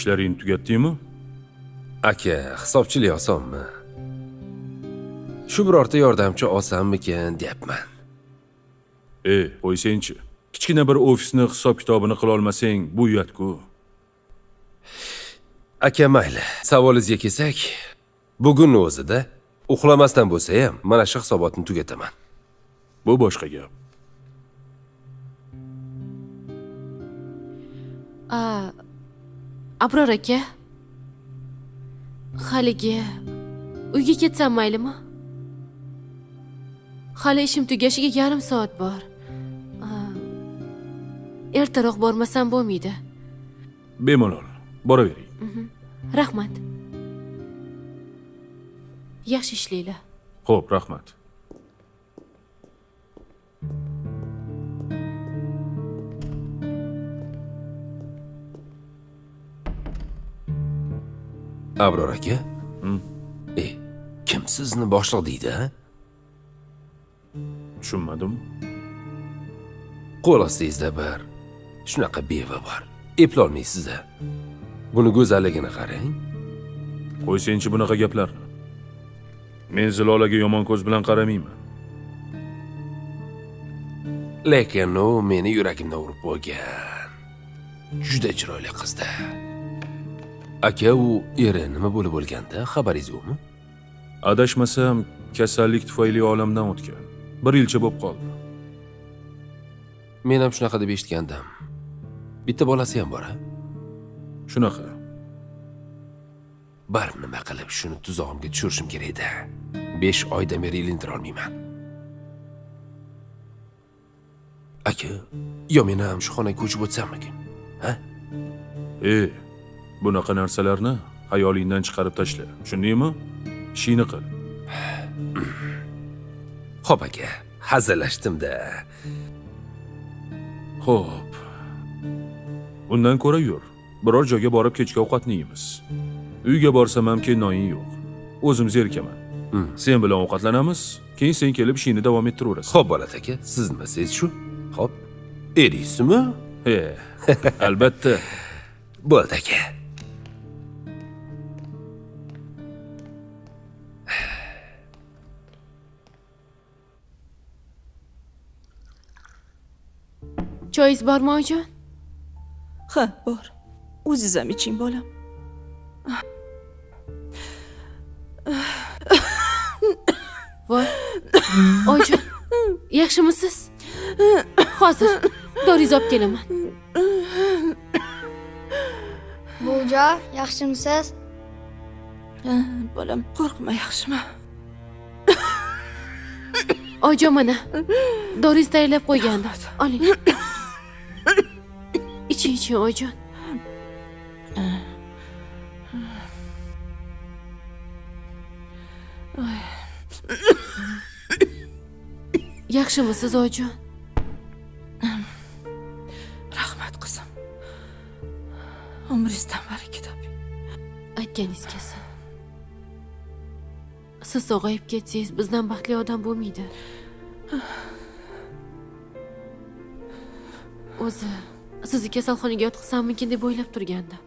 ishlaringni tugatdingmi? Aka, hisobchilik osonmi? Shu birorta yordamchi olsammikin deyapman. Qo'ysangchi. Kichkina bir ofisni hisob-kitobini qila olmasang, bu uyat-ku. Aka, mayli. Savolingizga kelsak, bugunning o'zida uxlamasdan bo'lsa ham mana shu hisobotni tugataman. Bu boshqa gap. Abror aka, haligi uyga ketsam maylimi? Hali ishim tugashiga yarim soat bor. Ertaroq bormasam bo'lmaydi. Bemalol, boravering. Rahmat. Yaxshi ishlaylar. Xo'p, rahmat. Abror aka? Kim sizni boshliq deydi, ha? Tushunmadim. Qo'l ostingizda bir shunaqa beva bor. Eplolmaysiz-da. Buni go'zalligini qarang. Qo'ysangchi bunaqa gaplarni. Men Zilolaga yomon ko'z bilan qaramayman. Lekin u meni yuragimdan urib qo'ygan. Juda chiroyli qizda. Aka, u eri nima bo'lib bo'lganda xabaringiz yo'qmi? Adashmasam, kasallik tufayli olamdan o'tgan. 1 yilcha bo'lib qoldi. Men ham shunaqa deb eshitgandim. Bitta bolasi ham bor-a? Shunaqa. Bir nima qilib shuni tuzog'imga tushirishim kerak edi. 5 oydan beri ilintira olmayman. Aka, yo men ham shu xonaga ko'chib o'tsammikin? Ha? Bunaqa narsalarni xayolingdan chiqarib tashla. Tushundingmi? Ishingni qil. Xo'p aka, hazillashdim-da. Xo'p. Bundan ko'ra yur. Biror joyga borib kechki ovqatni yeymiz. Uyga borsam ham kennoying yo'q. O'zim zerikaman. Sen bilan ovqatlanamiz, keyin sen kelib ishingni davom ettiraverasan. Xo'p, bolat aka, siz nima siz shu? Xo'p. Eriysizmi? Albatta. Bo'ldi aka. Choyingiz bormi, oyijon? Ha, bor. O'zingiz ham iching, bolam. Voy. Oyijon, yaxshimisiz? Hozir doringizni olib kelaman. Buvijo, yaxshimisiz? Bolam, qo'rqma, yaxshimi? Oyijon, mana doringizni tayyorlab qo'ygandim. Oling. Iching, oyijon. Yaxshimisiz, oyijon? Rahmat qizim. Umringizdan baraka toping. Aytganingiz kelsin. Siz sog'ayib ketsangiz, bizdan baxtli odam bo'lmaydi. O'zi, sizni kasalxonaga yotqizsammikin deb o'ylab turgandim.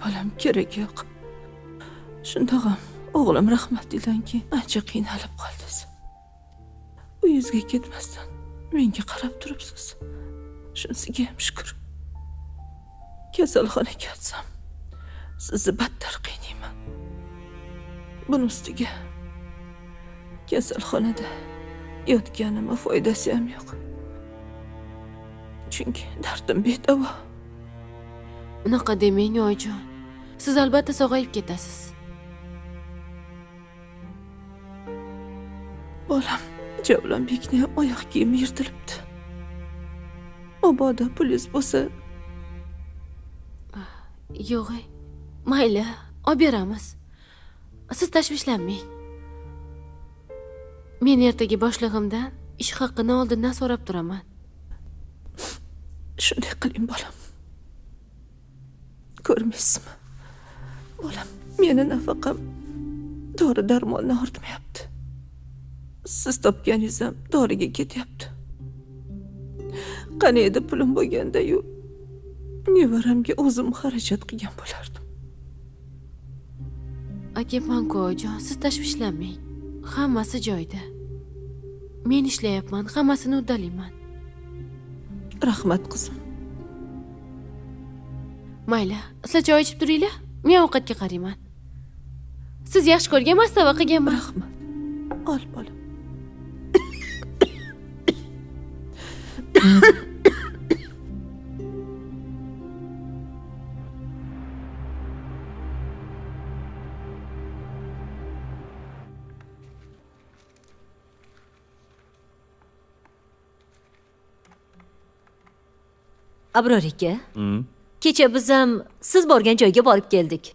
Bolam, kerak yo'q. Shundoq ham o'g'lim rahmatlidan keyin ancha qiynalib qoldingiz. Uyingizga ketmasdan menga qarab turibsiz. Shunisiga ham shukr. Kasalxonaga yotsam, sizni battar qiynayman. Buni ustiga kasalxonada yotganimga foydasi ham yo'q. Chunki dardim bedavo. Unaqa demang, oyijon. Siz albatta sog'ayib ketasiz. Bolam, Javlonbekning oyoq kiyimi yirtilibdi. Mabodo pulingiz bo'lsa, yo'q, mayli, olib beramiz. Siz tashvishlanmang. Men ertaga boshlig'imdan ish haqini oldindan so'rab turaman. Shunday qiling, bolam. Ko'rmaysizmi? Bolam, meni nafaqam dori-darmondan ortmayapti. Siz topganingiz ham doriga ketyapti. Qani edi pulim bo'lganda-yu, nevaramga o'zim xarajat qilgan bo'lardim. Aka Mankojon, siz tashvishlanmang. Hammasi joyida. Men ishlayapman, hammasini uddalayman. Rahmat qizim. Mayli, sizlar choy ichib turinglar. Men ovqatga qarayman. Siz yaxshi ko'rgan mastava qilganman. Rahmat. Ol bolam. Abror aka, kecha biz ham siz borgan joyga borib keldik.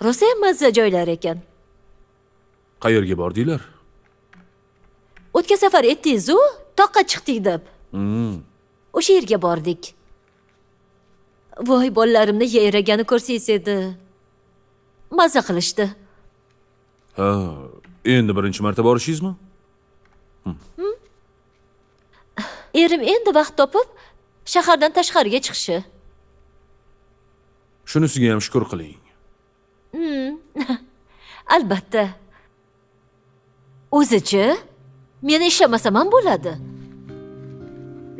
Rosa ham mazza joylar ekan. Qayerga bordinglar? O'tgan safar aytdingiz-ku, toqqa chiqdik deb. O'sha yerga bordik. Voy, bolalarimni yayragani ko'rsangiz edi. Mazza qilishdi. Ha, endi birinchi marta borishingizmi? Erim endi vaqt topib shahardan tashqariga chiqishi. Shunisiga ham shukr qiling. Albatta. O'zichi, men ishlamasam ham bo'ladi.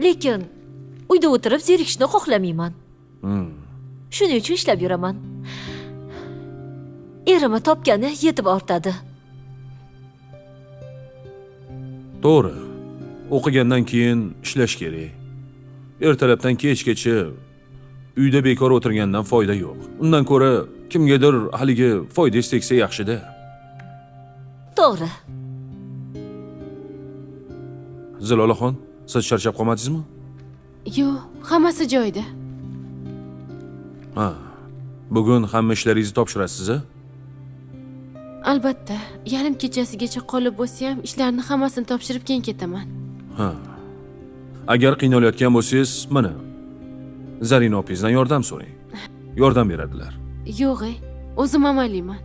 Lekin uyda o'tirib zerikishni xohlamayman. Shuning uchun ishlab yuraman. Erimni topgani yetib ortadi. To'g'ri. O'qigandan keyin ishlash kerak. Ertalabdan kechgacha uyda bekor o'tirgandan foyda yo'q. Undan ko'ra kimgadir haligi foydangiz tegsa yaxshi-da. To'g'ri. Zilolaxon, siz charchab qolmadingizmi? Yo'q, hammasi joyida. Ha. Bugun hamma ishlaringizni topshirasiz-a? Albatta, yarim kechasigacha qolib bo'lsa ham ishlarni hammasini topshirib keyin ketaman. Ha. Agar qiynalayotgan bo'lsangiz, mana Zarina opangizdan yordam so'rang. Yordam beradilar. Yo'q, o'zim amalayman.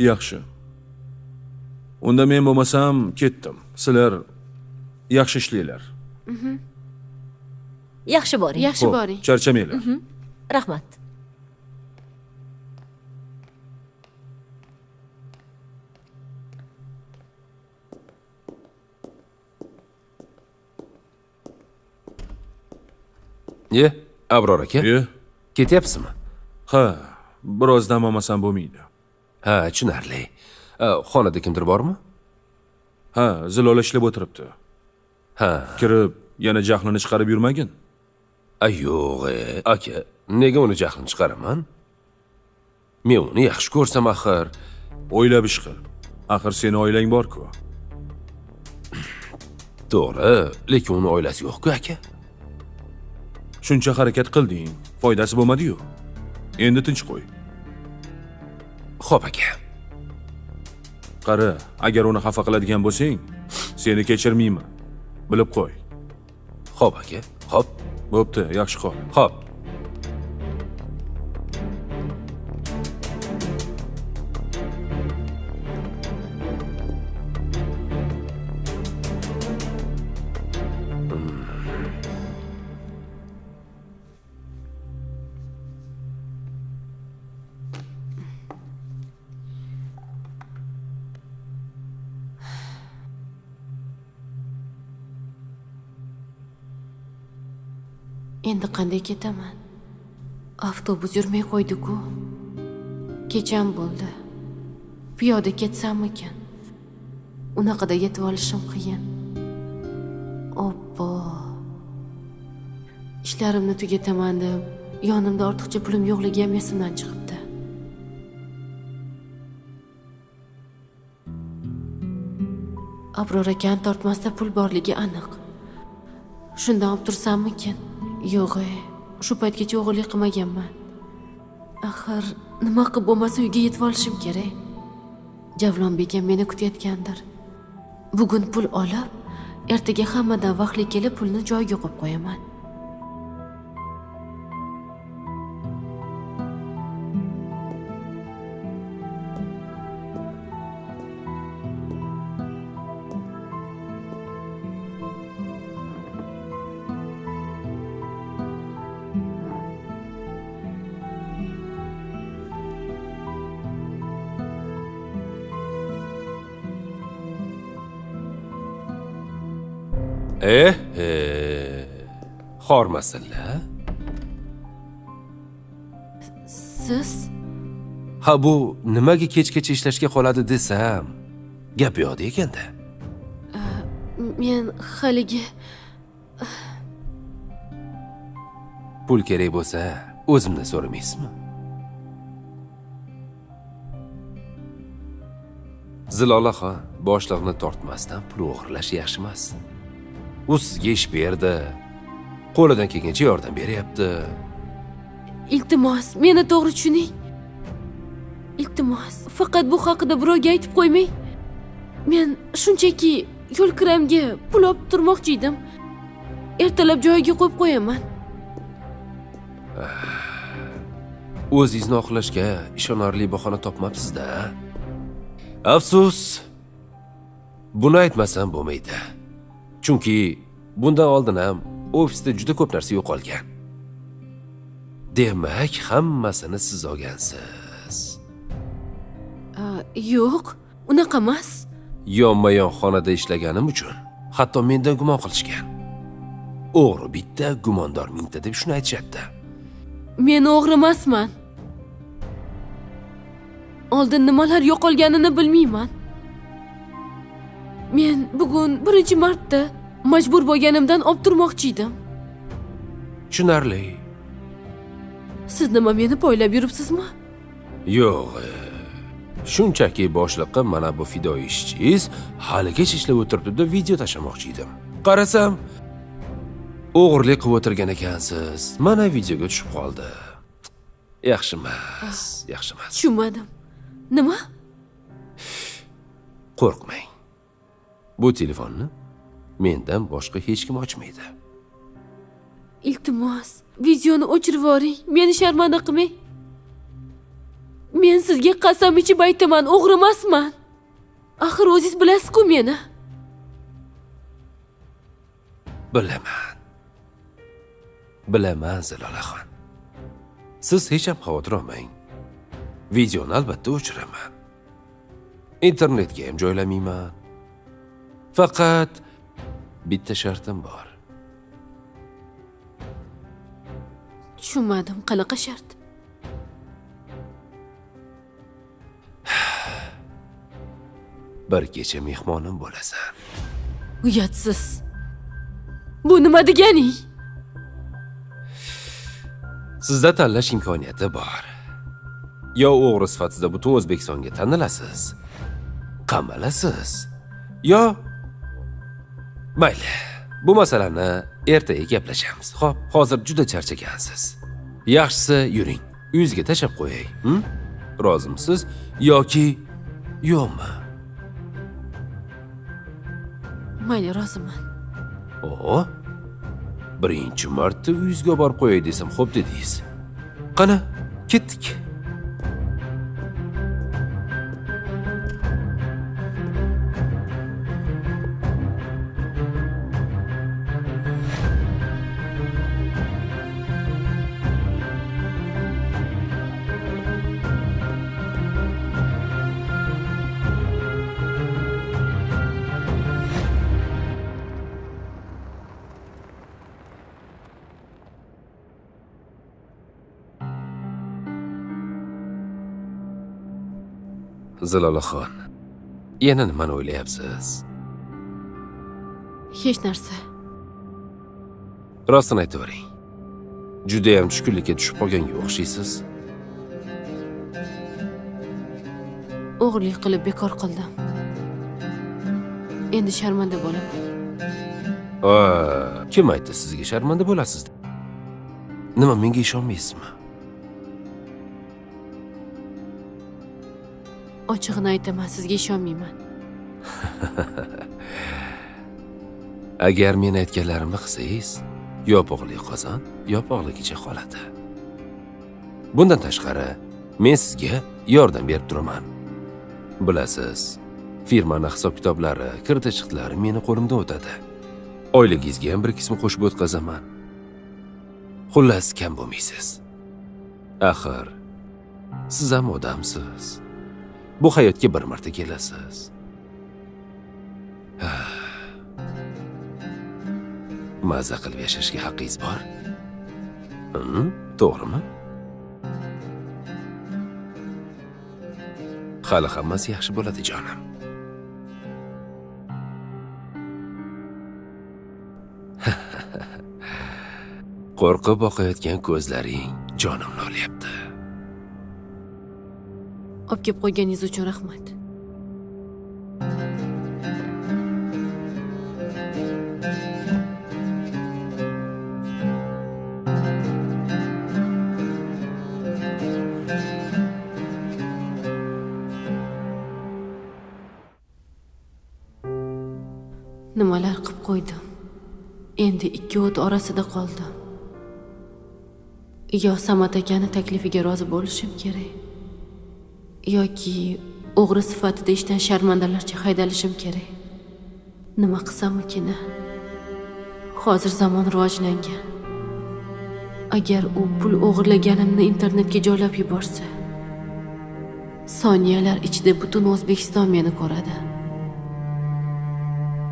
Yaxshi. Unda men bo'lmasam ketdim. Sizlar yaxshi ishlanglar. Yaxshi boring. Yaxshi boring. Charchamanglar. Rahmat. Ye, Abror aka, Ye? ketyapsizmi? Ha, biroz dam olmasam bo'lmaydi. Ha, tushunarli. Xonada kimdir bormi? Ha, Zilola ishlab o'tiribdi. Ha. Kirib, yana jahlini chiqarib yurmagin. Yo'q, aka, nega uni jahlini chiqaraman? Men uni yaxshi ko'rsam axir. O'ylab ish qil. Axir seni oilang bor-ku. To'g'ri, lekin uni oilasi yo'q-ku, aka. Shuncha harakat qilding, foydasi bo'lmadi-yu. Endi tinch qo'y. Xo'p, aka. Qara, agar uni xafa qiladigan bo'lsang, seni kechirmayman. Bilib qo'y. Xo'p, aka. Xo'p. Bo'pti, yaxshi qol. Xo'p. Endi qanday ketaman? Avtobus yurmay qo'ydi-ku. Kecham bo'ldi. Piyoda ketsammikan? Unaqada yetib olishim qiyin. Oppo. Ishlarimni tugataman deb, yonimda ortiqcha pulim yo'qligi ham esimdan chiqibdi. Abror akam tortmasda pul borligi aniq. Shundan olib tursammikin? Yo'q, shu paytgacha o'g'irlik qilmaganman. Axir nima qilib bo'lmasa uyga yetib olishim kerak. Javlonbek ham meni kutayotgandir. Bugun pul olib, ertaga hammadan vaqtli kelib pulni joyiga qo'yib qo'yaman. Xormasinlar. Siz? Ha bu nimaga kechgacha ishlashga qoladi desam, gap yo'qda ekanda. Men haligi Pul kerak bo'lsa, o'zimdan so'ramaysizmi? Zilolaxon, boshliqni tortmasdan pul o'g'irlash yaxshi emas. U sizga ish berdi. Qo'lidan kelgancha yordam beryapti. iltimos, meni to'g'ri tushuning. Iltimos, faqat bu haqida birovga aytib qo'ymang. Men shunchaki yo'l kiramga pul olib turmoqchi edim. Ertalab joyiga qo'yib qo'yaman. O'zingizni oqlashga ishonarli bahona topmabsiz-da. Afsus. Buni aytmasam bo'lmaydi. Chunki bundan oldin ham ofisda juda ko'p narsa yo'qolgan. Demak, hammasini siz olgansiz. Yo'q, unaqa emas. Yonma-yon xonada ishlaganim uchun hatto mendan gumon qilishgan. O'g'ri bitta, gumondor mingta deb shuni aytishadi. Men o'g'ri emasman. Oldin nimalar yo'qolganini bilmayman. Men bugun birinchi marta majbur bo'lganimdan olib turmoqchi edim. Tushunarli. Siz nima meni poylab yuribsizmi? Yo'q. Shunchaki boshliqqa mana bu fidoyi ishchingiz haligacha ishlab o'tiribdi deb video tashlamoqchi edim. Qarasam, o'g'irlik qilib o'tirgan ekansiz. Mana videoga tushib qoldi. Yaxshi emas, yaxshi emas. Tushunmadim. Nima? Qo'rqmang. Bu telefonni mendan boshqa hech kim ochmaydi. Iltimos, videoni o'chirib yuboring. Meni sharmanda qilmang. Men sizga qasam ichib aytaman, o'g'ri emasman. Axir o'zingiz bilasiz-ku meni. Bilaman Zilolaxon. Siz hech ham xavotir olmang. Videoni albatta o'chiraman. Internetga ham joylamayman. Faqat bitta shartim bor. Tushunmadim, qanaqa shart? Bir kecha mehmonim bo'lasan. Uyatsiz. Bu nima deganing? Sizda tanlash imkoniyati bor. Yo o'g'ri sifatida butun O'zbekistonga tanilasiz, qamalasiz, yo mayli, bu masalani ertaga gaplashamiz. Xo'p, hozir juda charchagansiz. Yaxshisi yuring, uyingizga tashab qo'yay. Rozimisiz yoki yo'qmi? Mayli, roziman. Birinchi marta uyingizga borib qo'yay desam, xo'p dedingiz. Qani, ketdik. Zilolaxon, yana nimani o'ylayapsiz? Hech narsa. Rostini aytavering. Juda ham tushkunlikka tushib qolganga o'xshaysiz. O'g'irlik qilib bekor qildim. Endi sharmanda bo'laman. Kim aytdi sizga sharmanda bo'lasiz? Nima, menga ishonmaysizmi? Ochig'ini aytaman, sizga ishonmayman. Agar men aytganlarimni qilsangiz, yopiqlik qozon yopiqligicha qoladi. Bundan tashqari, men sizga yordam berib turaman. Bilasiz, firmaning hisob-kitoblari, kirdi-chiqdilari meni qo'limda o'tadi. Oyligingizga ham bir qismi qo'shib o'tkazaman. Xullas, kam bo'lmaysiz. Axir, siz ham odamsiz. Bu hayotga bir marta kelasiz. Mazza qilib yashashga haqqingiz bor. To'g'rimi? Hali hammasi yaxshi bo'ladi, jonim. Qo'rqib boqayotgan ko'zlaring jonimni olyapti. Olib kelib qo'yganingiz uchun rahmat. Nimalar qilib qo'ydim? Endi ikki o't orasida qoldim. Yo Samat akani taklifiga rozi bo'lishim kerak, yoki o'g'ri sifatida ishdan sharmandalarcha haydalishim kerak. Nima qilsamikin? Hozir zamon rivojlangan. Agar u pul o'g'irlaganimni internetga joylab yuborsa, soniyalar ichida butun O'zbekiston meni ko'radi.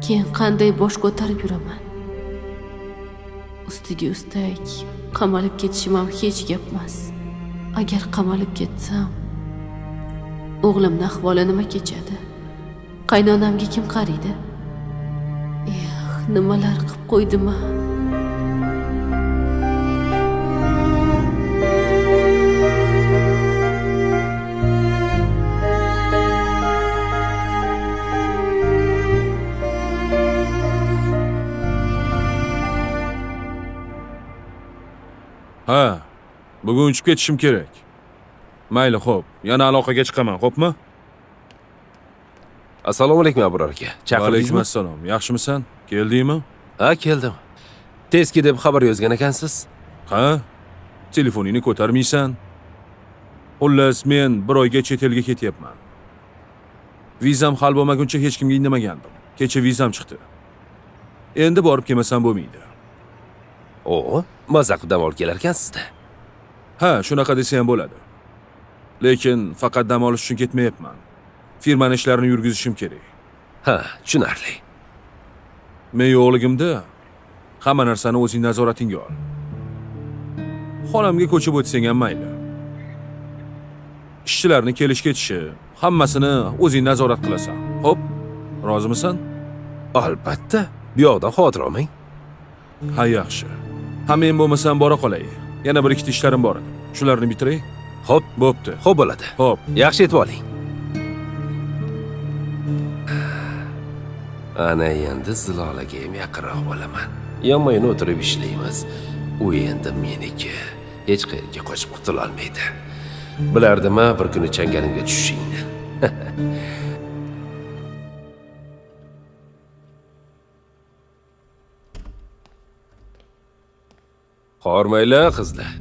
Keyin qanday bosh ko'tarib yuraman? Ustiga ustak qamalib ketishim ham hech gap emas. Agar qamalib ketsam, o'g'limning ahvoli nima kechadi? Qaynonamga kim qaraydi? Nimalar qilib qo'ydim? Ha, bugun uchib ketishim kerak. Mayli, xo'p. Yana aloqaga chiqaman, xo'pmi? Assalomu alaykum Abror aka. Alaykum Chaqirdingizmi? assalom. Yaxshimisan? Keldingmi? Ha, keldim. Tezki deb xabar yozgan ekansiz. Ha? Telefoningni ko'tarmaysan. Xullas, men bir oyga chet elga ketyapman. Vizam hal bo'lmaguncha hech kimga indamagandim. Kecha vizam chiqdi. Endi borib kelmasam bo'lmaydi. O, mazza qilib dam olib kelar ekansizda. Ha, shunaqa desa ham bo'ladi. Lekin faqat dam olish uchun ketmayapman. Firmaning ishlarini yurgizishim kerak. Ha, tushunarli. Men yo'qligimda hamma narsani o'zing nazoratingga ol. Xonamga ko'chib o'tsang ham mayli. Ishchilarning kelish-ketishi, hammasini o'zing nazorat qilasan. Xo'p, rozimisan? Albatta. Bu yoqdan xotir olmang. Ha, yaxshi. Ha, men bo'lmasam bora qolay. Yana bir ikkita ishlarim bor edi. Shularni bitiray. Xo'p, Bo'pti. xo'p bo'ladi. Xo'p. Yaxshi yetib oling. Ana endi Zilolaga ham yaqinroq bo'laman. Yonma-yon o'tirib ishlaymiz. U endi meniki. Hech qayerga qochib qutula olmaydi. Bilardimi bir kuni changalimga tushishingni. Hormaylar qizlar.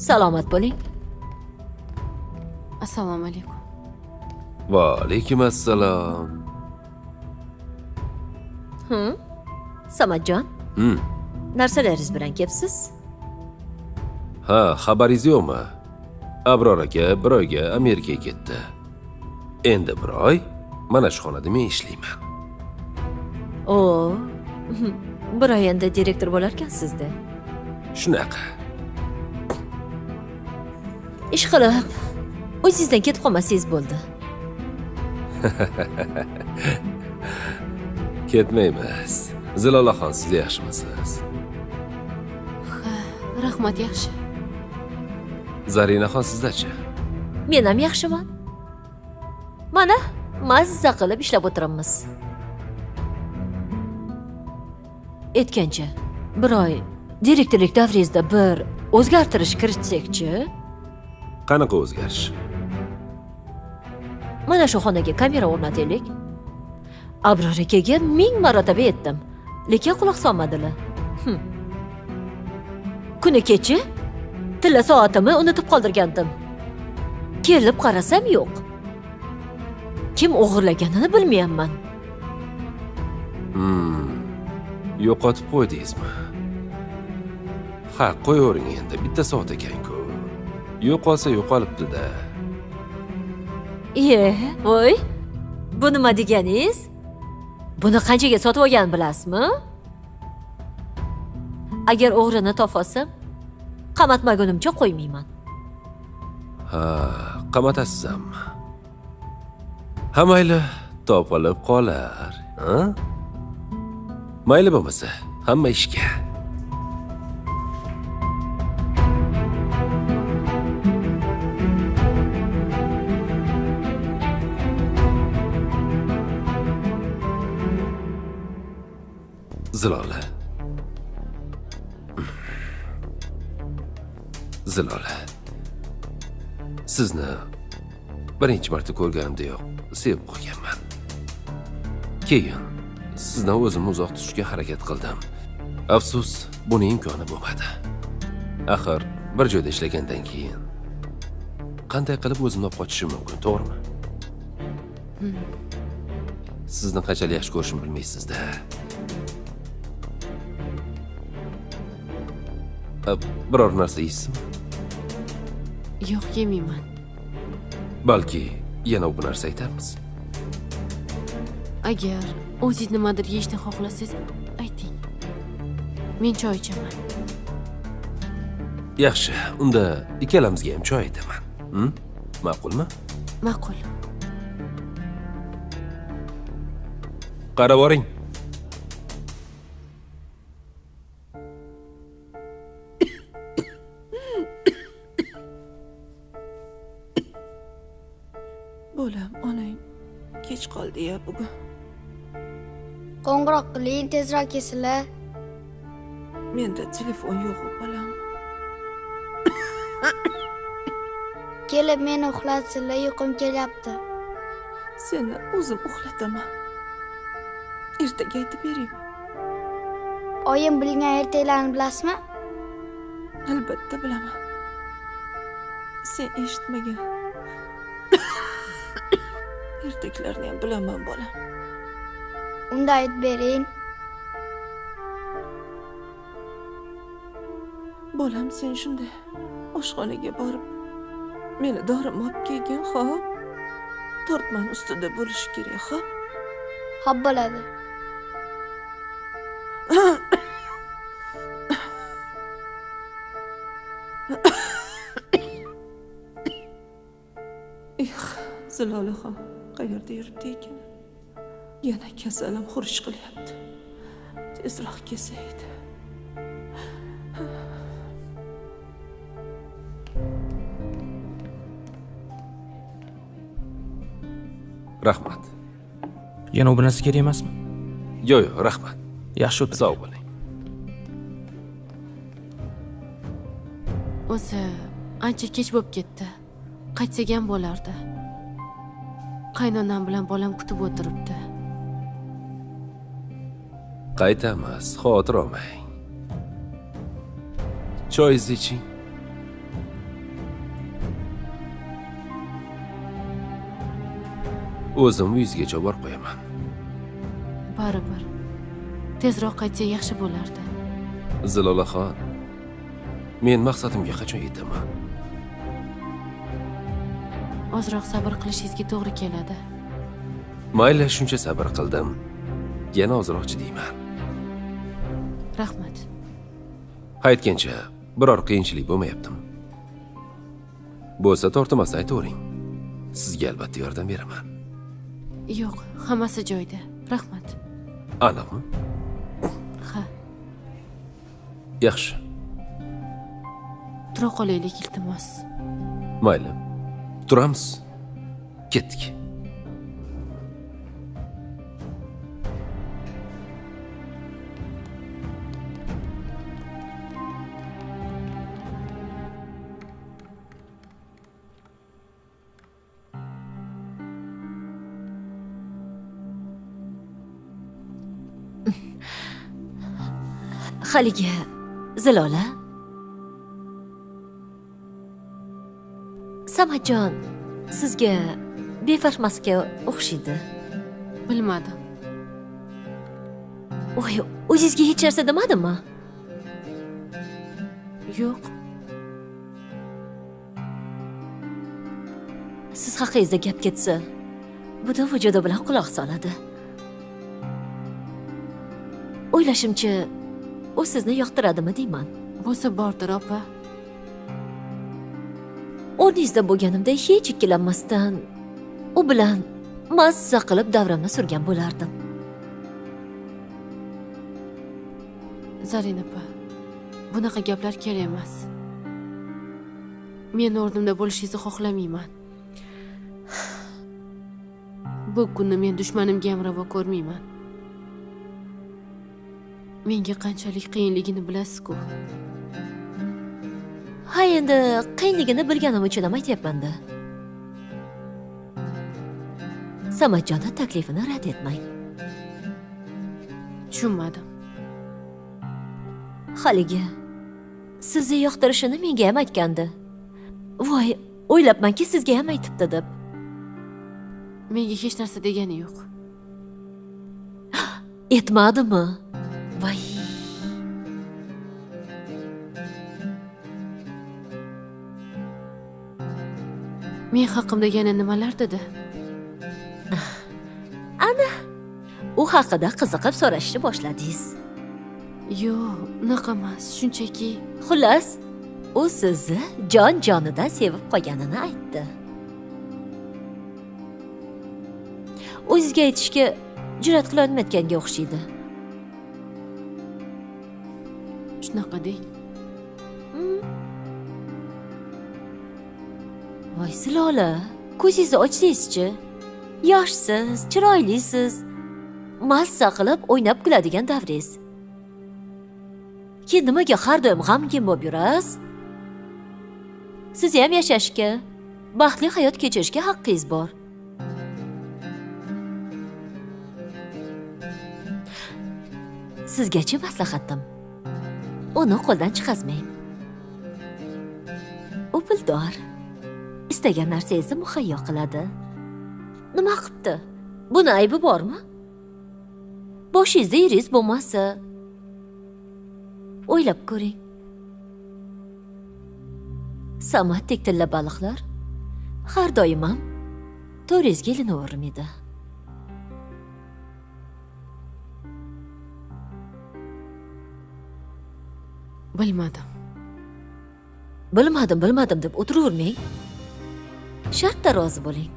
Salomat bo'ling. Assalomu alaykum. Va alaykum assalom. Samatjon, narsalaringiz bilan kelibsiz? Ha, xabaringiz yo'qmi? Abror aka bir oyga Amerikaga ketdi. Endi bir oy mana shu xonada men ishlayman. O, bir oy endi direktor bo'larkansiz-da. Shunaqa. Ish qilib, o'zingizdan ketib qolmasangiz bo'ldi. Ketmaymiz. Zilolaxon, siz yaxshimisiz? Rahmat, yaxshi. Zarinaxon, sizdachi? Men ham yaxshiman. Mana, mazza qilib ishlab o'tiramiz. Aytgancha, bir oy direktorlik davringizda bir o'zgartirish kiritsak-chi? Qanaqa o'zgarish? Mana shu xonaga kamera o'rnataylik. Abror akaga 1000 marotaba aytdim, lekin quloq solmadilar. Kuni kecha tilla soatimni unutib qoldirgandim. Kelib qarasam yo'q. Kim o'g'irlaganini bilmayapman. Yo'qotib qo'ydingizmi? Ha, qo'yavering endi, bitta soat ekan-ku. Yo'qolsa yo'qolibdi-da. Voy. Bu nima deganingiz? Buni qanchaga sotib olgan bilasizmi? Agar o'g'rini topolsam, qamatmagunimcha qo'ymayman. Ha, qamatasizmi? Ha, mayli, topilib qolar. Ha? Mayli bo'lmasa, hamma ishga. Zilola. Zilola. Sizni birinchi marta ko'rganimdayoq sevib qolganman. Keyin sizdan o'zimni uzoq tutishga harakat qildim. Afsus, buning imkoni bo'lmadi. Axir bir joyda ishlagandan keyin qanday qilib o'zimni olib qochishim mumkin, to'g'rimi? Sizni qanchalik yaxshi ko'rishimni bilmaysiz-da. Biror narsa yeysizmi? Yo'q, yemayman. Balki yana bir narsa aytamiz. Agar o'zingiz nimadir yeyishni xohlasangiz, ayting. Men choy ichaman. Yaxshi, unda ikkalamizga ham choy aytaman. Ma'qulmi? Ma'qul. Qarab oring. Bolam, onang kech qoldi-ya bugun. Qo'ng'iroq qiling, tezroq kelsinlar. Menda telefon yo'q, bolam. Kelib meni uxlatsinlar, uyqum kelyapti. Seni o'zim uxlataman. Ertaga aytib beraymi? Oyim bilgan ertaklarni bilasizmi? Albatta bilaman. Sen eshitmagan. Ertaklarni ham bilaman, bolam. Unda aytib bering. Bolam, sen shunday oshxonaga borib meni dorim olib kelgin, xo'p? Tortman ustida bo'lish kerak, xo'p? Xo'p bo'ladi. Zilolaxon qayerda yuribdi ekan? Yana kasalim xurish qilyapti. Tezroq kelsa edi. Rahmat. Yana bir narsa kerak emasmi? Yo'q, rahmat. Yaxshi o'tir. Sog' bo'ling. O'zi ancha kech bo'lib ketdi. Qaytsak ham bo'lardi. Qaynonam bilan bolam kutib o'tiribdi. Qaytamiz, xavotir olmang. Choyingizni iching. O'zim uyingizgacha borib qo'yaman. Baribir. Tezroq qaytsa yaxshi bo'lardi. Zilolaxon, men maqsadimga qachon yetaman? Ozroq sabr qilishingizga to'g'ri keladi. Mayli, shuncha sabr qildim. Yana ozroq chidayman. Rahmat. Aytgancha, biror qiyinchilik bo'lmayaptimi? Bo'lsa tortmasdan aytavering. Sizga albatta yordam beraman. Yo'q, hammasi joyida. Rahmat. Aniqmi? Ha, Yaxshi. tura qolaylik iltimos. Mayli. Turamiz. Ketdik. Haligi Zilola. Samadjon sizga befarmasga o'xshaydi. Bilmadim. Voy, o'zingizga hech narsa demadimmi? Yo'q. Siz haqingizda gap ketsa, butun vujudi bilan quloq soladi. O'ylashimcha, u sizni yoqtiradimi deyman. Bo'lsa bordir, opa. O'rningizda bo'lganimda hech ikkilanmasdan u bilan mazza qilib davramni surgan bo'lardim. Zarin opa, bunaqa gaplar kerak emas. Men o'rnimda bo'lishingizni xohlamayman. Bu kunni men dushmanimga ham ravo ko'rmayman. Menga qanchalik qiyinligini bilasiz-ku. Ha, endi qiyinligini bilganim uchun ham aytyapman-da. Samatjonning taklifini rad etmang. Tushunmadim. Haligi sizni yoqtirishini menga ham aytgandi. Voy, o'ylabmanki sizga ham aytibdi deb. Menga hech narsa degani yo'q. Aytmadimi? Voy. Men haqimda yana nimalar dedi? U haqida qiziqib so'rashni boshladingiz. Yo'q, unaqa emas. Shunchaki Xullas, u sizni jon-jonidan sevib qolganini aytdi. O'zingizga aytishga jur'at qila olmayotganga o'xshaydi. shunaqa deng. Voy Zilola, ko'zingizni ochsangiz-chi. Yoshsiz, chiroylisiz. Mazza qilib o'ynab kuladigan davringiz. Keyin nimaga har doim g'amgin bo'lib yurasiz? Siz ham yashashga, baxtli hayot kechirishga haqqingiz bor. Sizgacha maslahatim. Uni qo'ldan chiqazmang. U puldor. Istagan narsangizni muhayyo qiladi. Nima qilibdi? Buni aybi bormi? Boshingizda yeringiz bo'lmasa, o'ylab ko'ring. Samatdek tilla baliqlar har doim ham to'ringizga ilinavermaydi. Bilmadim deb o'tiravermang. Shartda rozi bo'ling.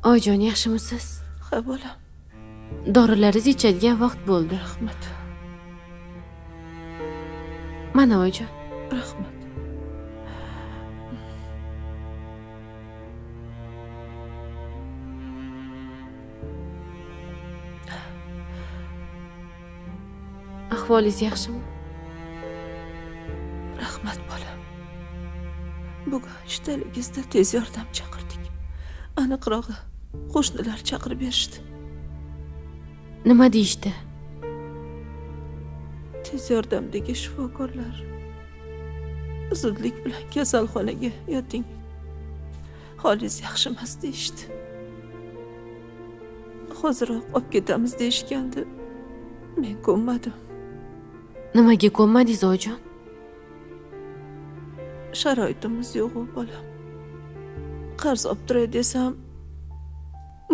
Oyjon, yaxshimisiz? Ha, bolam. Dorilaringizni ichadigan vaqt bo'ldi. Rahmat. Mana Oyjon. Rahmat. Ahvolingiz yaxshimi? Rahmat bolam. Bugun ishdaligizda tez yordam chaqirdik. Aniqrog'i, qo'shnilar chaqirib berishdi. Nima deyishdi? Tez yordamdagi shifokorlar zudlik bilan kasalxonaga yoting. Holingiz yaxshi emas deyishdi. Hoziroq olib ketamiz deyishgandi. Men ko'nmadim. Nimaga ko'nmadingiz, Oyjon? Sharoitimiz yo'q, bolam. Qarz olib turay desam,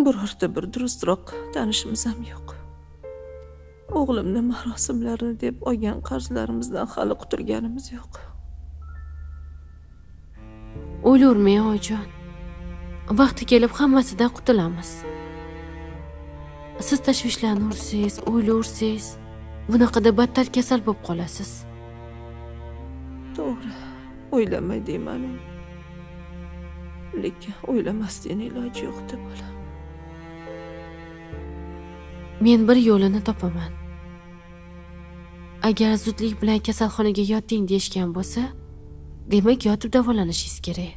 birorta bir durustroq tanishimiz ham yo'q. O'g'limni marosimlarini deb olgan qarzlarimizdan hali quturganimiz yo'q. O'ylavermang, Oyjon. Vaqti kelib hammasidan qutulamiz. Siz tashvishlanursiz, o'ylaursiz, bunaqada battar kasal bo'lib qolasiz. To'g'ri, o'ylamay deyman. Lekin o'ylamasdan iloji yo'q-da, bolam. Men bir yo'lini topaman. Agar zudlik bilan kasalxonaga yoting deyishgan bo'lsa, demak yotib davolanishingiz kerak.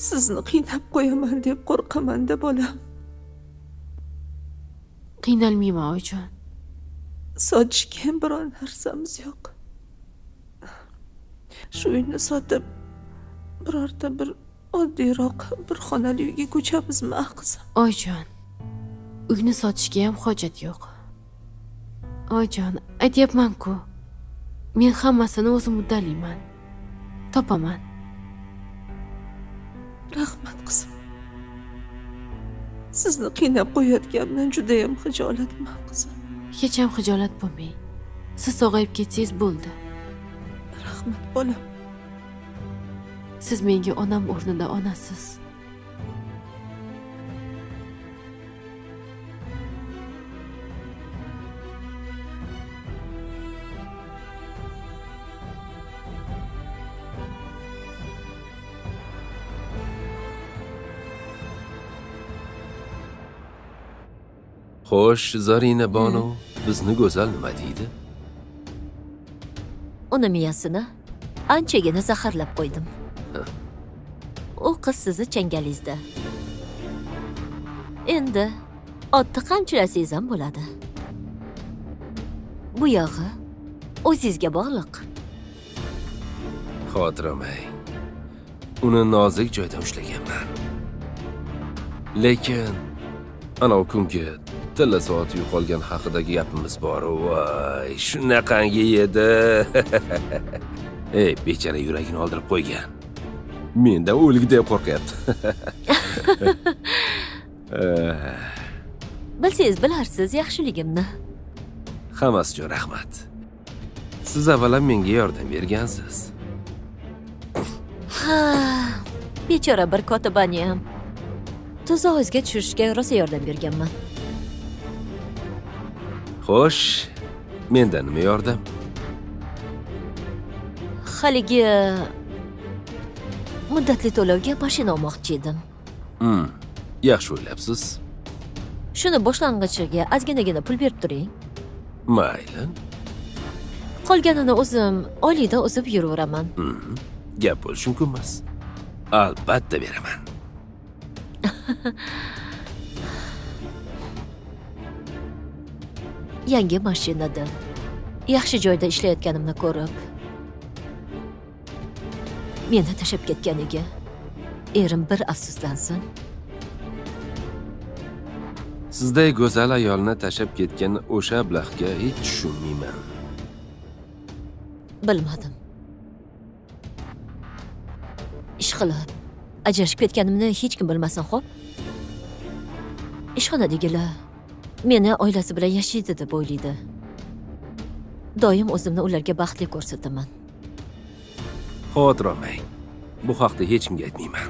Sizni qiynab qo'yaman deb qo'rqaman-da, bolam. Qiynalmayman, Oyjon. Sotishga biror narsamiz yo'q. Shu uyni sotib birorta bir oddiyroq bir xonali uyga ko'chamizmi qizim? Oyijon, uyni sotishga ham hojat yo'q. Oyijon, aytyapman-ku. Men hammasini o'zim uddalayman. Topaman. Rahmat qizim. Sizni qiynab qo'yayotganimdan juda ham xijolatman qizim. Hech ham xijolat bo'lmang. Siz sog'ayib ketsangiz bo'ldi. Rahmat bolam. Siz menga onam o'rnida onasiz. Xo'sh, Zarina Bonu, bizni go'zal nima deydi? Uni miyasini anchagina zaharlab qo'ydim. U qiz sizni changalizda. Endi otni qamchilasangiz ham bo'ladi. Bu yog'i o'zingizga bog'liq. Xotiramay. Uni nozik joyda ushlaganman. Lekin ana o kungi tilla soat yo'qolgan haqidagi gapimiz bor. Voy, shunaqangi edi. Ey, bechara yuragini oldirib qo'ygan. Mendan o'lik deb qo'rqyapti. Bilsangiz bilarsiz yaxshiligimni. Hammasi uchun rahmat. Siz avvalo menga yordam bergansiz. Ha, bechora bir kotibani ham tuzog'ingizga tushirishga rosa yordam berganman. Xo'sh, mendan nima yordam? Haligi muddatli to'lovga mashina olmoqchi edim. Yaxshi o'ylabsiz. Shuni boshlang'ichiga ozginagina pul berib turing. Mayli. Qolganini o'zim oylikda o'zib yuraveraman. Gap bo'lishi mumkin emas. Albatta beraman. Yangi mashinada yaxshi joyda ishlayotganimni ko'rib, meni tashlab ketganiga erim bir afsuslansin. Sizday go'zal ayolni tashlab ketgan o'sha ablahga hech tushunmayman. Bilmadim. Ish qilib ajrashib ketganimni hech kim bilmasin, xo'p? Ishxonadagilar meni oilasi bilan yashaydi deb o'ylaydi. Doim o'zimni ularga baxtli ko'rsataman. Xavotir olmang. Bu haqda hech kimga aytmayman.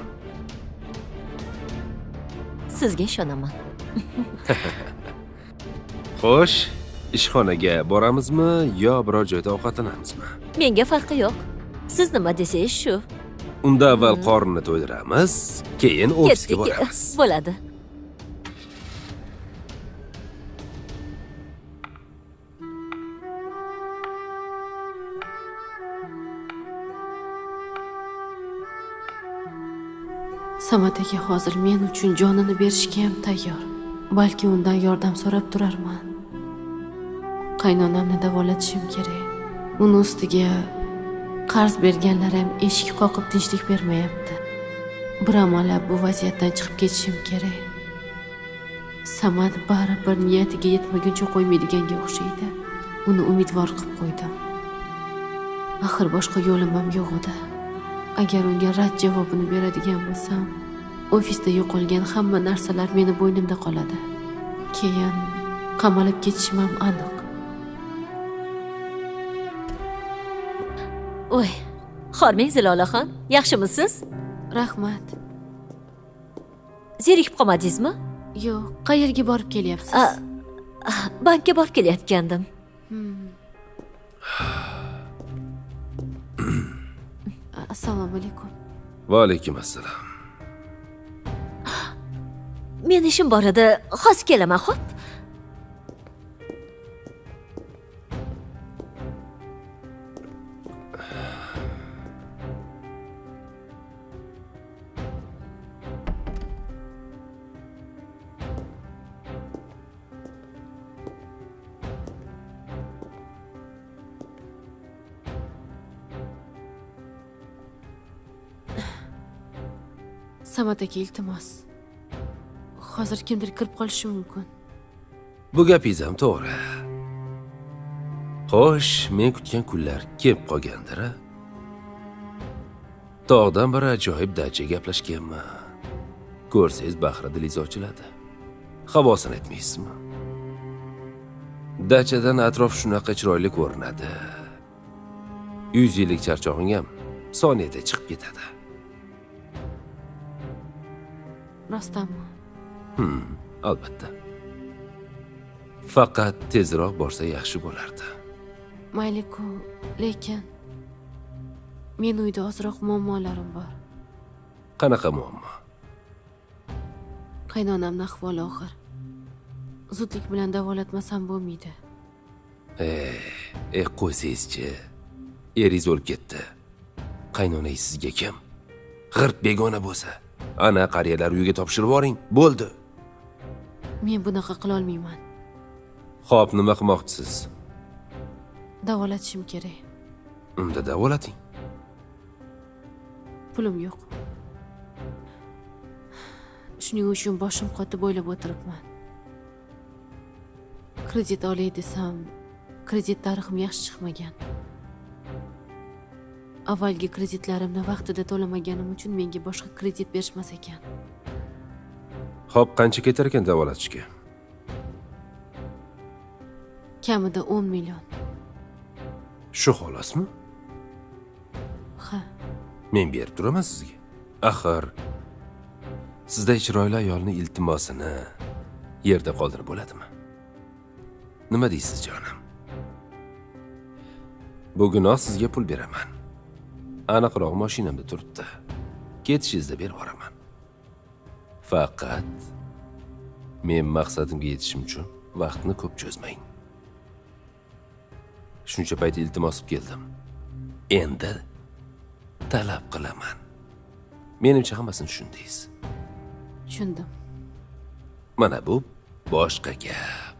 Sizga ishonaman. Xo'sh, ishxonaga boramizmi yo biror joyda ovqatlanamizmi? Menga farqi yo'q. Siz nima desangiz shu. Unda avval qornini to'ydiramiz, keyin ofisga boramiz. Bo'ladi. Samat aka hozir men uchun jonini berishga ham tayyor. Balki undan yordam so'rab turarman. Qaynonamni davolatishim kerak. Uni ustiga qarz berganlar ham eshik qoqib tinchlik bermayapti. Bir amallab bu vaziyatdan chiqib ketishim kerak. Samat baribir niyatiga yetmaguncha qo'ymaydiganga o'xshaydi. Uni umidvor qilib qo'ydim. Axir boshqa yo'lim ham yo'q edi. Agar unga rad javobini beradigan bo'lsam, ofisda yo'qolgan hamma narsalar meni bo'ynimda qoladi. Keyin qamalib ketishim ham aniq. Voy, xormang Zilolaxon, yaxshimisiz? Rahmat. Zerikib qolmadingizmi? Yo'q, qayerga borib kelyapsiz? Bankka borib kelayotgandim. Assalomu alaykum. Va alaykum assalom. Men ishim bor edi, hozir kelaman, xo'p? Samat aka, iltimos. Hozir kimdir kirib qolishi mumkin. Bu gapingiz ham to'g'ri. Xo'sh, men kutgan kunlar kelib qolgandir. Tog'dan bir ajoyib dacha gaplashganman. Ko'rsangiz bahri dilingiz ochiladi. Havosini aytmaysizmi? Dachadan atrof shunaqa chiroyli ko'rinadi. 100 yillik charchog'ing ham soniyada chiqib ketadi. Rostdanmi? Albatta. Faqat tezroq borsa yaxshi bo'lardi. Mayli-ku, lekin men uyda ozroq muammolarim bor. Qanaqa muammo? Qaynonamning ahvoli og'ir. Zudlik bilan davolatmasam bo'lmaydi. Qo'ysangizchi. Eringiz o'lib ketdi. Qaynonangiz sizga kim? G'irt begona bo'lsa, ana qariyalar uyiga topshirib yuboring, bo'ldi. Men bunaqa qila olmayman. Xo'p, nima qilmoqchisiz? Davolatishim kerak. Unda davolating. Pulim yo'q. Shuning uchun boshim qotib o'ylab o'tiribman. Kredit olay desam, kredit tarixim yaxshi chiqmagan. Avvalgi kreditlarimni vaqtida to'lamaganim uchun menga boshqa kredit berishmas ekan. Xo'p, qancha ketar ekan davolatishga? Kamida 10 million. Shu xolosmi? Ha, Men berib turaman sizga. Axir sizday chiroyli ayolning iltimosini yerda qoldirib bo'ladimi? Nima deysiz, jonim? Bugunoq sizga pul beraman. Aniqroq mashinamda turibdi. Ketishingizda berib yuboraman. Faqat men maqsadimga yetishim uchun vaqtni ko'p cho'zmang. Shuncha payt iltimos qilib keldim. Endi talab qilaman. Menimcha hammasini tushundingiz. tushundim. Mana bu boshqa gap.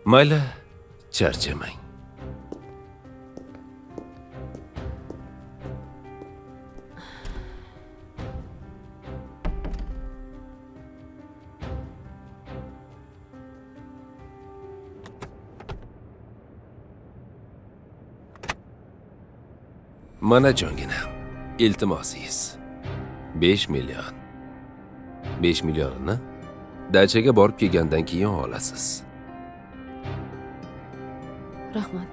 Mayli, charchamang. Mana jonginam, iltimosingiz. 5 million. 5 millionini dachaga borib kelgandan keyin olasiz. Rahmat.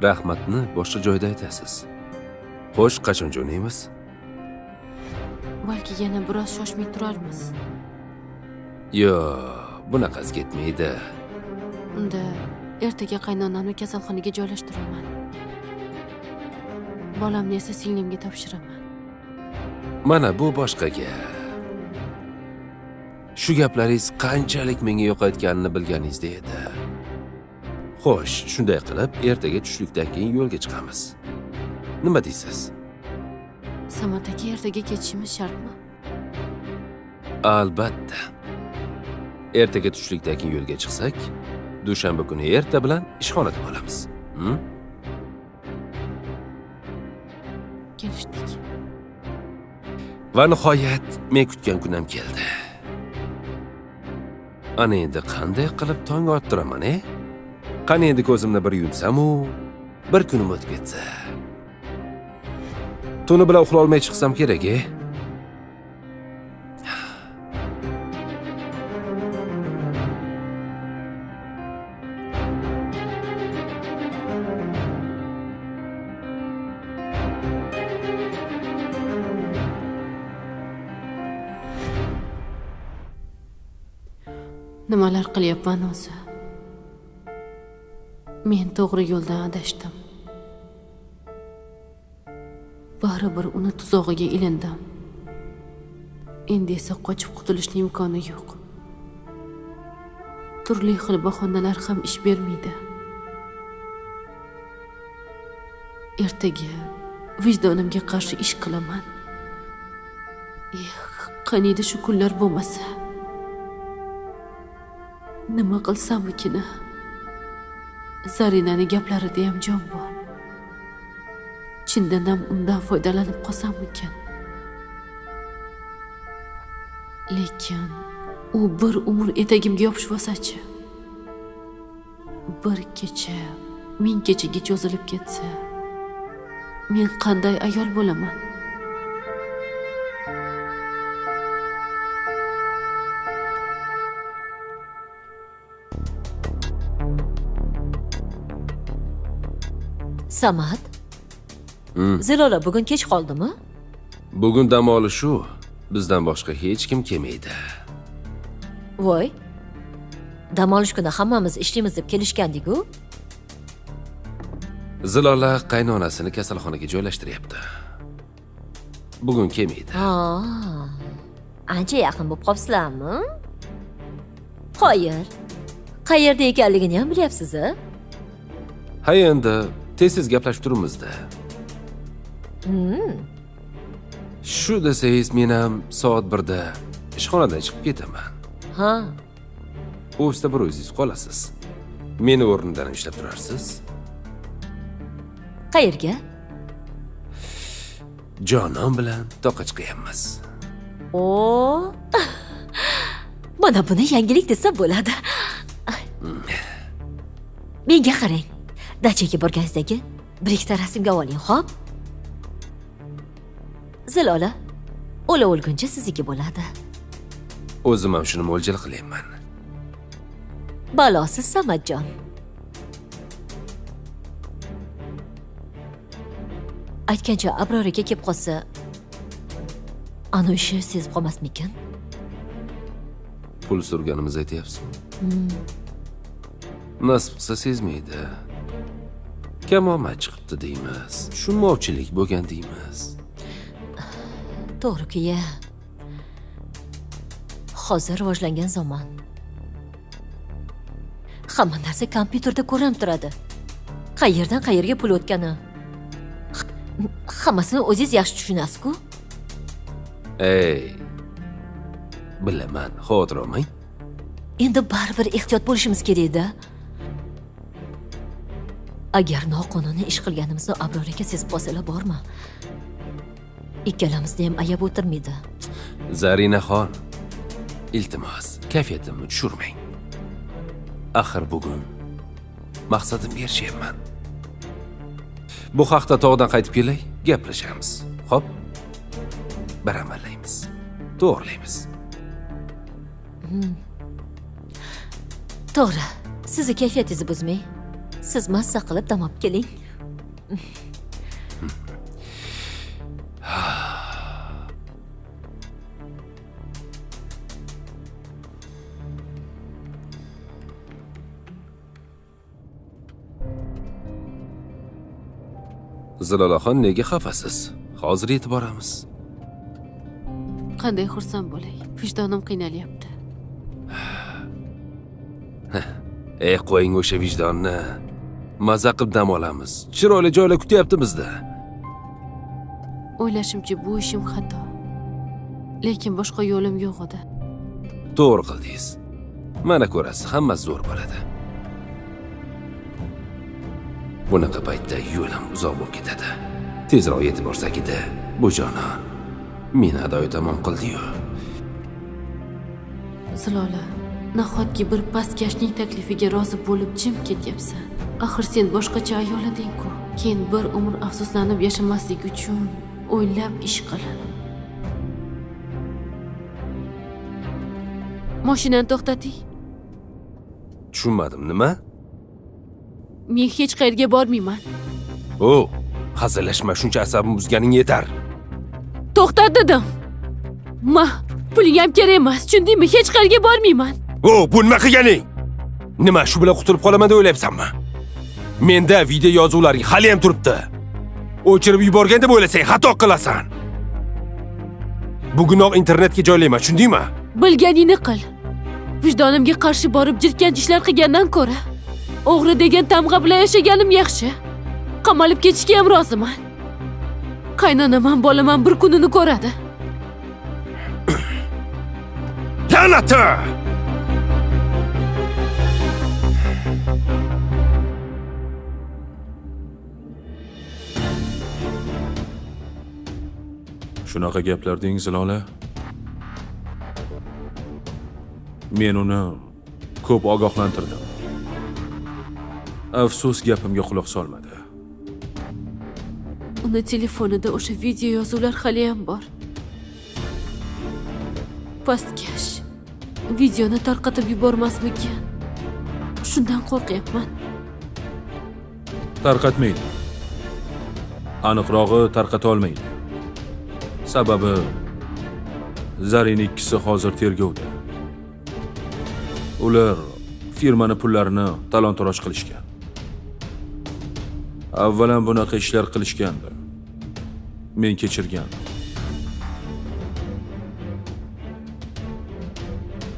Rahmatni boshqa joyda aytasiz. Xo'sh, qachon jo'naymiz? Balki yana biroz shoshmay turarmiz. Yo, bunaqasi ketmaydi. Unda ertaga qaynonamni kasalxonaga joylashtiraman. Bolamni esa singlimga topshiraman. Mana bu boshqa gap. Shu gaplaringiz qanchalik menga yoqayotganini bilganingizda edi. Xo'sh, shunday qilib, ertaga tushlikdan keyin yo'lga chiqamiz. Nima deysiz? Samat aka, ertaga ketishimiz shartmi? Albatta. Ertaga tushlikdan keyin yo'lga chiqsak, dushanba kuni erta bilan ishxonada bo'lamiz. Kelishdik. Va nihoyat men kutgan kunam keldi. Ana endi qanday qilib tong ottiraman, Qani endi ko'zimni bir yumsam-u, bir kunim o'tib ketsa. Tuni bilan uxlay olmay chiqsam kerak, Nimalar qilyapman o'zi? Men to'g'ri yo'ldan adashdim. Baribir uni tuzog'iga ilindim. Endi esa qochib qutulishning imkoni yo'q. Turli xil bahonalar ham ish bermaydi. Ertaga vijdonimga qarshi ish qilaman. Qaniydi shu kunlar bo'lmasa. Nima qilsam-kina? Zarinaning gaplarida ham jon bor. Chindan ham undan foydalanib qolsam-mikin? Lekin u bir umr etagimga yopishib olsa-chi? Bir kecha, ming kechaga cho'zilib ketsa, men qanday ayol bo'laman? Samad. Zilola bugun kech qoldimi? Bugun dam olishu bizdan boshqa hech kim kelmaydi. Voy. Dam olish kuni hammamiz ishlaymiz deb kelishgandik-ku. Zilola qaynonasini kasalxonaga joylashtiryapti. Bugun kelmaydi. Ancha yaqin bo'lib qopsizlarmi? Qo'yir. Qayerda ekanligini ham bilyapsiz-a? Ha endi tez-tez gaplashib turibmiz-da. Shu desangiz, men ham soat 1da ishxonadan chiqib ketaman. Ha. Ofisda bir o'zingiz qolasiz. Meni o'rnimdan ishlab turarsiz. Qayerga? Jonon bilan toqqa chiqyapmiz. Mana buni yangilik desa bo'ladi. Menga qarang. Dachaga borganingizdagi bir ikkita rasmga oling, xo'p? Zilola, o'lguncha sizniki bo'ladi. O'zim ham shuni mo'ljal qilyapman. Balosiz Samadjon. Aytgancha Abror aka kelib qolsa, ana o'sha sezib qolmasmikin? Pul surganimizni aytyapsizmi? Nasib qilsa sezmaydi. Kamomad chiqibdi deymiz. Tushunmovchilik bo'lgan deymiz. To'g'ri-ku, ya. Hozir rivojlangan zamon. Hamma narsa kompyuterda ko'rinib turadi. Qayerdan qayerga pul o'tgani. Hammasini o'zingiz yaxshi tushunasiz-ku. Ey. Bilaman, xavotir olmang. Endi baribir ehtiyot bo'lishimiz kerak-da. Agar noqonuniy ish qilganimizni Abror aka sezib qolsalar bormi? Ikkalamizni ham ayab o'tirmaydi. Zarinaxon, iltimos, kayfiyatimni tushirmang. Axir bugun maqsadimga erishyapman. Bu haqda tog'dan qaytib kelay, gaplashamiz. Xo'p? Bir amallaymiz. To'g'rilaymiz. To'g'ri. Sizni kayfiyatingizni buzmang. Siz mazza qilib dam olib keling. Zilolaxon, nega xafasiz? Hozir yetib boramiz. Qanday xursand bo'lay? Vijdonim qiynalyapti. Ey, qo'ying o'sha vijdonni. Maza qilib dam olamiz. Chiroyli joylar kutyapti bizda. O'ylashimcha bu ishim xato. Lekin boshqa yo'lim yo'q edi. To'g'ri qildingiz. Mana ko'rasiz, hammasi zo'r bo'ladi. Bunaqa paytda yo'lim uzoq bo'lib ketadi. Tezroq yetib borsak edi, bu jonon meni adoyi tamom qildi-yu. Zilola, nahotki bir pastkashning taklifiga rozi bo'lib jim ketyapsan? Axir sen boshqacha ayol eding-ku. Keyin bir umr afsuslanib yashamaslik uchun o'ylab ish qil. Mashinani to'xtating. Tushunmadim, nima? Men hech qayerga bormayman. Hazillashma, shuncha asabim buzganing yetar. To'xtat dedim. Puling ham kerak emas, tushundingmi? Hech qayerga bormayman. Bu nima qilganing? Nima, shu bilan qutulib qolaman deb o'ylayapsanmi? Menda video yozuvlaring hali ham turibdi. O'chirib yuborgan deb o'ylasang, xato qilasan. Bugunoq internetga joylayman, tushundingmi? Bilganingni qil. Vijdonimga qarshi borib jirkan ishlar qilgandan ko'ra, o'g'ri degan tamg'a bilan yashaganim yaxshi. Qamalib ketishga ham roziman. Qaynonam ham bolam ham bir kunini ko'radi. La'nati! Shunaqa gaplar deng, Zilola. Men uni ko'p ogohlantirdim. Afsus, gapimga quloq solmadi. Uni telefonida o'sha video yozuvlar hali ham bor. Pastkash. Videoni tarqatib yubormasmikan? Shundan qo'rqyapman. Tarqatmaydi. Aniqrog'i tarqata olmaydi. Sababi Zarin ikkisi hozir tergovda. Ular firmani pullarini talon-toroj qilishgan. Avvalan bunaqa ishlar qilishgandi. Men kechirgandim.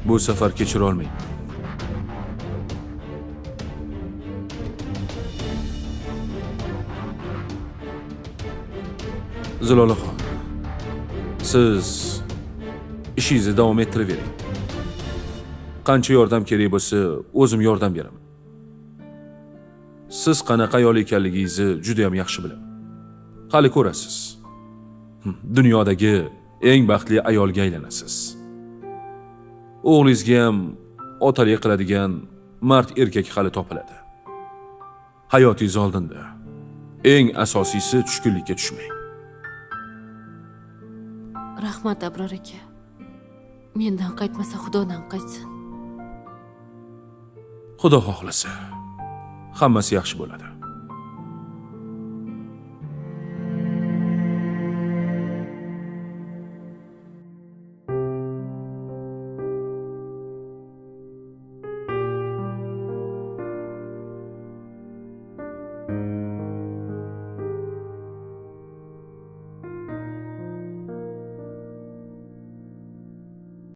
Bu safar kechira olmayman. Zilolaxon, siz ishingizni davom ettiravering. Qancha yordam kerak bo'lsa, o'zim yordam beraman. Siz qanaqa ayol ekanligingizni juda ham yaxshi bilaman. Hali ko'rasiz. Dunyodagi eng baxtli ayolga aylanasiz. O'g'lingizga ham otalik qiladigan mard erkak hali topiladi. Hayotingiz oldinda. Eng asosiysi tushkunlikka tushmang. Rahmat Abror aka. Mendan qaytmasa Xudodan qaytsin. Xudo xohlasa, hammasi yaxshi bo'ladi.